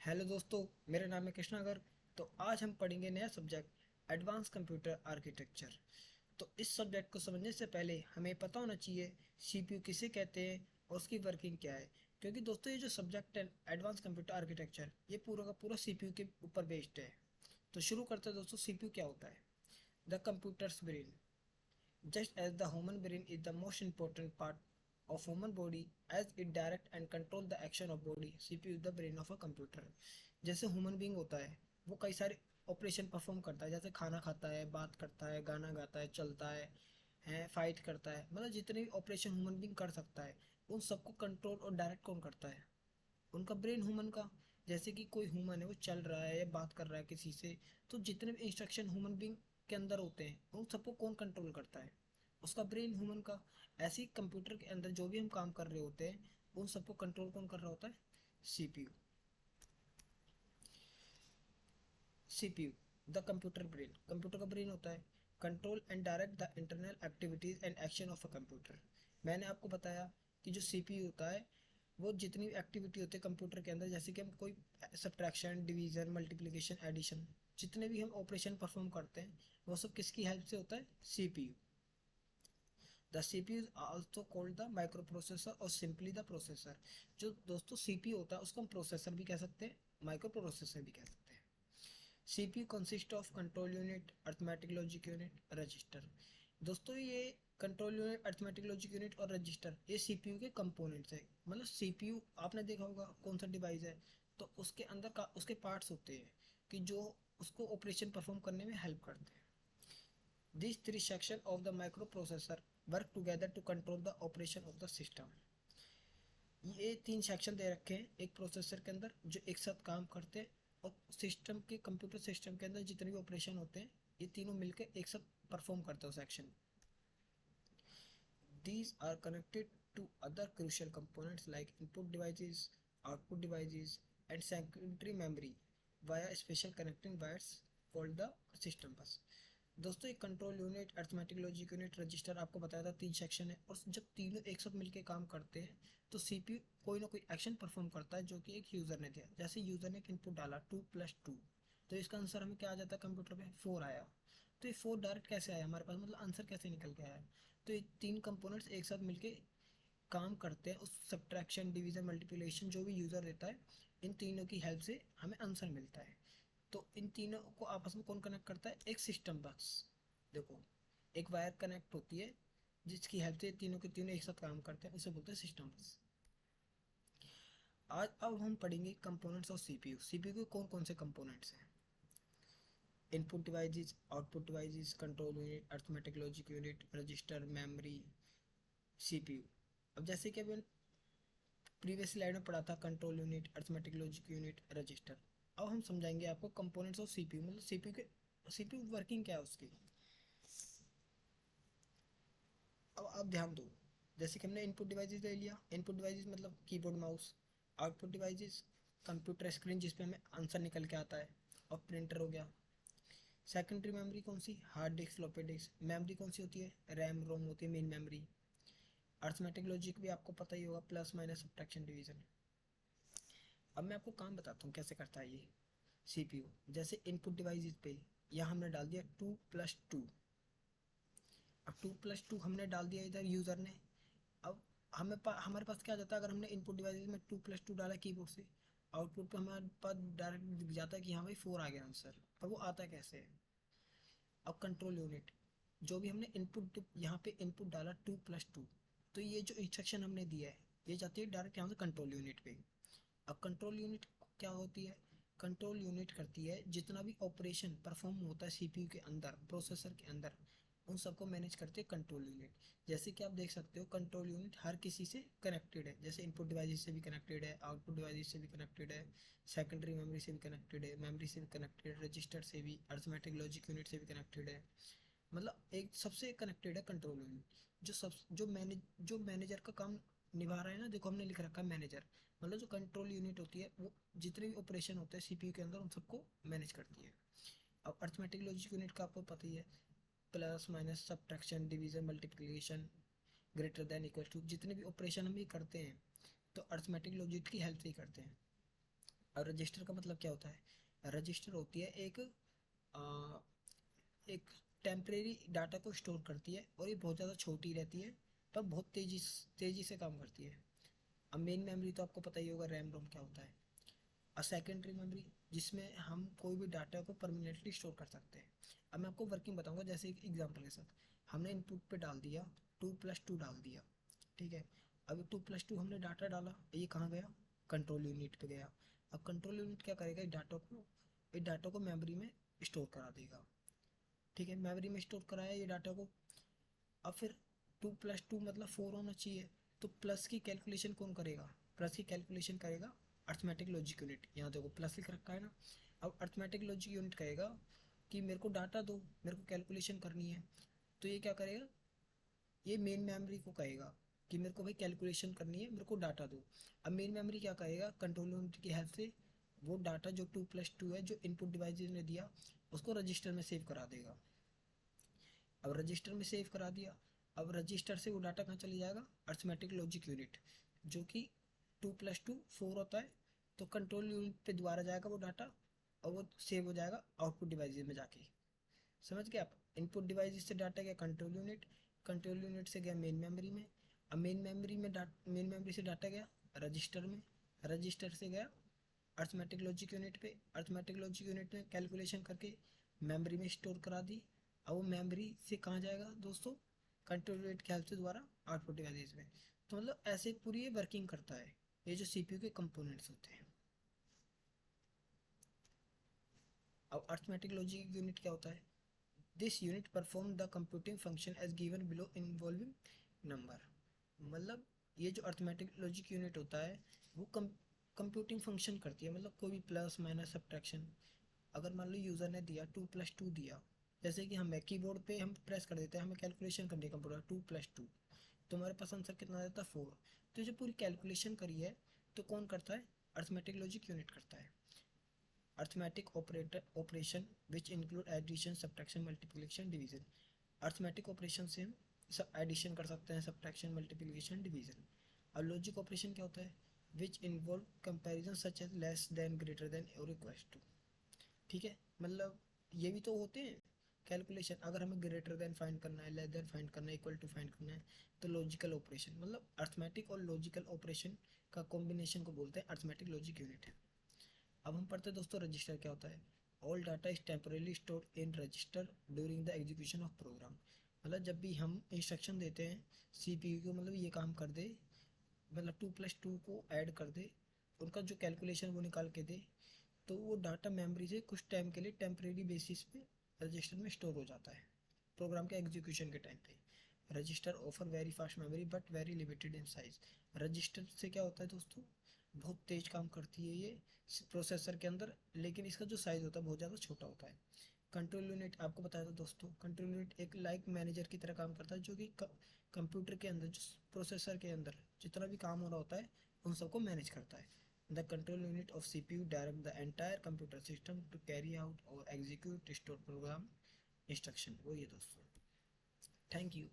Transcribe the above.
Hello दोस्तों, मेरा नाम है कृष्णागर। तो आज हम पढ़ेंगे नया सब्जेक्ट एडवांस कंप्यूटर आर्किटेक्चर। तो इस सब्जेक्ट को समझने से पहले हमें पता होना चाहिए सीपीयू किसे कहते हैं और उसकी वर्किंग क्या है। क्योंकि दोस्तों ये जो सब्जेक्ट है एडवांस कंप्यूटर आर्किटेक्चर, ये पूरा का पूरा सीपीयू के ऊपर बेस्ड है। तो शुरू करते हैं दोस्तों, सीपीयू क्या होता है। The computers brain, just as the human brain is the most important part of human body as it direct and control the action of body, CPU is the brain of a computer। जैसे human being होता है, वो कई सारे operation perform करता है, जैसे खाना खाता है, बात करता है, गाना गाता है, चलता है फाइट करता है, मतलब जितने भी ऑपरेशन ह्यूमन बींग कर सकता है उन सबको कंट्रोल और डायरेक्ट कौन करता है? उनका ब्रेन ह्यूमन का। जैसे कि कोई ह्यूमन है, वो चल रहा है या बात कर रहा है किसी से, तो जितने भी इंस्ट्रक्शन ह्यूमन बींग के अंदर होते हैं उन सबको कौन कंट्रोल करता है? उसका ब्रेन ह्यूमन का। ऐसे ही कंप्यूटर के अंदर जो भी हम काम कर रहे होते हैं उन सबको कंट्रोल कौन कर रहा होता है? CPU. CPU the computer brain, computer का ब्रेन होता है। Control and direct the internal activities and action of a computer. मैंने आपको बताया कि जो सीपीयू होता है वो जितनी एक्टिविटी होती है कंप्यूटर के अंदर, जैसे कि हम कोई सब्ट्रैक्शन, डिवीजन, मल्टीप्लिकेशन, एडिशन, जितने भी हम ऑपरेशन परफॉर्म करते हैं वो सब किसकी हेल्प से होता है? CPU. The CPU is also called the micro processor और सिंपली द प्रोसेसर। जो दोस्तों सीपीयू होता है उसको हम प्रोसेसर भी कह सकते हैं, माइक्रो प्रोसेसर भी कह सकते हैं। CPU consist of control unit, arithmetic logic unit, register. दोस्तों ये control unit, arithmetic logic unit और रजिस्टर ये सीपीयू के कंपोनेंट्स है। मतलब सीपीयू आपने देखा होगा कौन सा डिवाइस है, तो उसके अंदर का उसके पार्ट्स होते हैं कि जो उसको ऑपरेशन परफॉर्म करने में हेल्प करते हैं। These three sections of the microprocessor work together to control the operation of the system। ये तीन सेक्शन दे रखे हैं एक प्रोसेसर के अंदर जो एक साथ काम करते हैं, और सिस्टम के कंप्यूटर सिस्टम के अंदर जितने भी ऑपरेशन होते हैं ये तीनों मिलकर एक साथ परफॉर्म करते हैं section. These are connected to other crucial components like input devices, output devices, and secondary memory via special connecting wires called the system bus। दोस्तों एक control unit, arithmetic logic unit, register आपको बताया था तीन section है, और जब तीनों एक साथ मिलकर काम करते हैं तो सीपीयू कोई ना कोई एक्शन परफॉर्म करता है जो कि एक यूज़र ने दिया। जैसे यूज़र ने एक इनपुट डाला 2+2, तो इसका आंसर हमें क्या आ जाता है? कंप्यूटर पे 4 आया। तो ये 4 डायरेक्ट कैसे आया हमारे पास, मतलब आंसर कैसे निकल के आया? तो ये तीन कंपोनेंट्स एक साथ मिलके काम करते हैं, उस सब्ट्रैक्शन, डिवीजन, मल्टीप्लिकेशन जो भी यूज़र देता है, इन तीनों की हेल्प से हमें आंसर मिलता है। तो इन तीनों को आपस में कौन कनेक्ट करता है? एक सिस्टम बस। देखो, एक वायर कनेक्ट होती है जिसकी हेल्प से तीनों के तीनों एक साथ काम करते हैं, उसे बोलते हैं सिस्टम बस। आज अब हम पढ़ेंगे कंपोनेंट्स ऑफ सीपीयू। सीपीयू के कौन कौन से कंपोनेंट्स हैं? Input devices, output devices, control unit, arithmetic logic unit, register, memory, CPU. अब जैसे कि अभी प्रीवियस स्लाइड में पढ़ा था control unit, arithmetic logic unit, register. अब हम समझाएंगे आपको कंपोनेंट्स ऑफ सीपीयू, मतलब सीपीयू के सीपीयू वर्किंग क्या है उसकी। अब आप ध्यान दो, जैसे कि हमने इनपुट डिवाइसेस ले लिया। इनपुट डिवाइसेस मतलब keyboard, mouse. Output devices computer screen जिस पे हमें आंसर निकल के आता है, और प्रिंटर हो गया। सेकेंडरी मेमोरी कौन सी? Hard disk, floppy disk. Memory कौन सी होती है? रैम, रोम होती है मेन मेमोरी। अर्थमेटिक लॉजिक भी आपको पता ही होगा, प्लस माइनस सब्ट्रैक्शन डिवीजन। अब मैं आपको काम बताता हूँ कैसे करता है ये सीपीयू। जैसे इनपुट डिवाइस पे यहाँ हमने डाल दिया 2+2। अब 2+2 हमने डाल दिया इधर यूज़र ने। अब हमारे पास क्या आ जाता है अगर हमने इनपुट डिवाइस में 2+2 डाला कीबोर्ड से? आउटपुट पे हमारे पास डायरेक्ट दिख जाता है कि हाँ भाई 4 आ गया आंसर। पर वो आता कैसे है? अब कंट्रोल यूनिट, जो भी हमने इनपुट यहाँ पे इनपुट डाला 2+2, तो ये जो इंस्ट्रक्शन हमने दिया है ये जाती है डायरेक्ट यहाँ से कंट्रोल यूनिट पे। अब कंट्रोल यूनिट क्या होती है? कंट्रोल यूनिट करती है जितना भी ऑपरेशन परफॉर्म होता है सीपीयू के अंदर, प्रोसेसर के अंदर, उन सबको मैनेज करती है कंट्रोल यूनिट। जैसे कि आप देख सकते हो कंट्रोल यूनिट हर किसी से कनेक्टेड है, जैसे इनपुट डिवाइस से भी कनेक्टेड है, आउटपुट डिवाइस से भी कनेक्टेड है, सेकेंडरी मेमोरी से भी कनेक्टेड है, मेमोरी से भी कनेक्टेड है, रजिस्टर से भी, अर्थमेटिक लॉजिक यूनिट से भी कनेक्टेड है। मतलब एक सबसे कनेक्टेड है कंट्रोल यूनिट। जो मैनेजर का काम निभा रहा है ना, देखो हमने लिख रखा है मैनेजर, मतलब जो कंट्रोल यूनिट होती है वो जितने भी ऑपरेशन होते हैं सीपीयू के अंदर उन सबको मैनेज करती है। अब अर्थमेटिक लॉजिक यूनिट का आपको पता ही है, plus minus subtraction, division, multiplication, greater than, equal to, जितने भी ऑपरेशन हम ये करते हैं तो अर्थमेटिक लॉजिक की हेल्प से ही करते हैं। और रजिस्टर का मतलब क्या होता है? रजिस्टर होती है आ, एक टेम्परेरी डाटा को स्टोर करती है, और ये बहुत ज़्यादा छोटी रहती है पर बहुत तेज़ी से काम करती है। अब मेन मेमोरी तो आपको पता ही होगा, रैम रोम क्या होता है। और सेकेंडरी मेमोरी, जिसमें हम कोई भी डाटा को परमानेंटली स्टोर कर सकते हैं। अब मैं आपको वर्किंग बताऊंगा, जैसे एक एग्जांपल के साथ हमने इनपुट पे डाल दिया 2+2 डाल दिया, ठीक है। अब 2+2 हमने डाटा डाला, ये कहाँ गया? कंट्रोल यूनिट पे गया। अब कंट्रोल यूनिट क्या करेगा? इस डाटा को मेमोरी में स्टोर करा देगा, ठीक है। मेमोरी में स्टोर कराया ये डाटा को। अब फिर 2+2 मतलब 4 होना चाहिए, तो प्लस की कैलकुलेशन कौन करेगा? प्लस की कैलकुलेशन करेगा अर्थमेटिक लॉजिक यूनिट। यहाँ देखो प्लस लिख रखा है ना। अब अर्थमेटिक लॉजिक यूनिट कहेगा कि मेरे को डाटा दो, मेरे को कैलकुलेशन करनी है। तो ये क्या करेगा? ये मेन मेमोरी को कहेगा कि मेरे को भाई कैलकुलेशन करनी है, मेरे को डाटा दो। अब मेन मेमोरी क्या करेगा? कंट्रोल यूनिट की हेल्प से वो डाटा जो 2+2 है, जो इनपुट डिवाइस ने दिया, उसको रजिस्टर में सेव करा देगा। अब रजिस्टर में सेव करा दिया। अब रजिस्टर से वो डाटा कहाँ चले जाएगा? अर्थमेटिक लॉजिक यूनिट, जो कि 2+2 4 होता है। तो कंट्रोल यूनिट पे दोबारा जाएगा वो डाटा, और वो सेव हो जाएगा आउटपुट डिवाइस में जाके। समझ गए आप? इनपुट डिवाइस से डाटा गया कंट्रोल यूनिट, कंट्रोल यूनिट से गया मेन मेमोरी में। अब मेन मेमोरी से डाटा गया रजिस्टर में, रजिस्टर से गया अर्थमेटिक लॉजिक यूनिट पे, अर्थमेटिक लॉजिक यूनिट में कैलकुलेशन करके मेमोरी में स्टोर करा दी। अब वो मेमोरी से कहाँ जाएगा दोस्तों? कंट्रोल यूनिट के हेल्प से दोबारा आउटपुट डिवाइस में। तो मतलब ऐसे पूरी ये वर्किंग करता है, ये जो सीपीयू के कंपोनेंट्स होते हैं। अब अर्थमेटिक लॉजिक यूनिट क्या होता है? This unit perform the computing function as given below involving number. मतलब ये जो अर्थमेटिक लॉजिक यूनिट होता है, वो कंप्यूटिंग फंक्शन करती है, मतलब कोई भी प्लस माइनस सब्ट्रैक्शन। अगर मान लो यूज़र ने दिया 2+2 दिया, जैसे कि हमें कीबोर्ड पे हम प्रेस कर देते हैं, हमें कैलकुलेशन करनी है कंप्यूटर 2+2, तो हमारे पास आंसर कितना देता है? 4। तो जो पूरी कैलकुलेशन करी है, तो कौन करता है? अर्थमेटिक लॉजिक यूनिट करता है। Arithmetic operation which include addition subtraction multiplication division. Arithmetic operation से हम एडिशन कर सकते हैं, सब्ट्रैक्शन मल्टीप्लिकेशन डिवीजन। और लॉजिक ऑपरेशन क्या होता है? Which involve comparison such as less than, greater than और इक्वल टू। ठीक है, मतलब ये भी तो होते हैं कैलकुलेशन। अगर हमें ग्रेटर देन फाइंड करना है, लेस देन फाइंड करना है, इक्वल टू फाइंड करना है, तो लॉजिकल ऑपरेशन, मतलब अर्थमेटिक और लॉजिकल ऑपरेशन का कॉम्बिनेशन को बोलते हैं अर्थमेटिक लॉजिक यूनिट। अब हम पढ़ते हैं दोस्तों रजिस्टर क्या होता है। All data is temporarily stored in register during the execution of program. मतलब जब भी हम इंस्ट्रक्शन देते हैं सीपीयू को, मतलब ये काम कर दे, मतलब 2+2 को ऐड कर दे, उनका जो कैलकुलेशन वो निकाल के दे, तो वो डाटा मेमोरी से कुछ टाइम के लिए टेम्परेरी बेसिस पे रजिस्टर में स्टोर हो जाता है प्रोग्राम के एग्जीक्यूशन के टाइम पे। Register offer very fast memory but very limited in size. Register से क्या होता है दोस्तों? बहुत तेज काम करती है ये प्रोसेसर के अंदर, लेकिन इसका जो साइज़ होता है बहुत ज़्यादा छोटा होता है। कंट्रोल यूनिट आपको बताया था दोस्तों, कंट्रोल यूनिट एक लाइक मैनेजर की तरह काम करता है, जो कि कंप्यूटर के अंदर, जो प्रोसेसर के अंदर जितना भी काम हो रहा होता है, उन सबको मैनेज करता है। The control unit of CPU direct the entire computer system to carry out और एग्जीक्यूट स्टोर प्रोग्राम इंस्ट्रक्शन। वो ये दोस्तों, थैंक यू।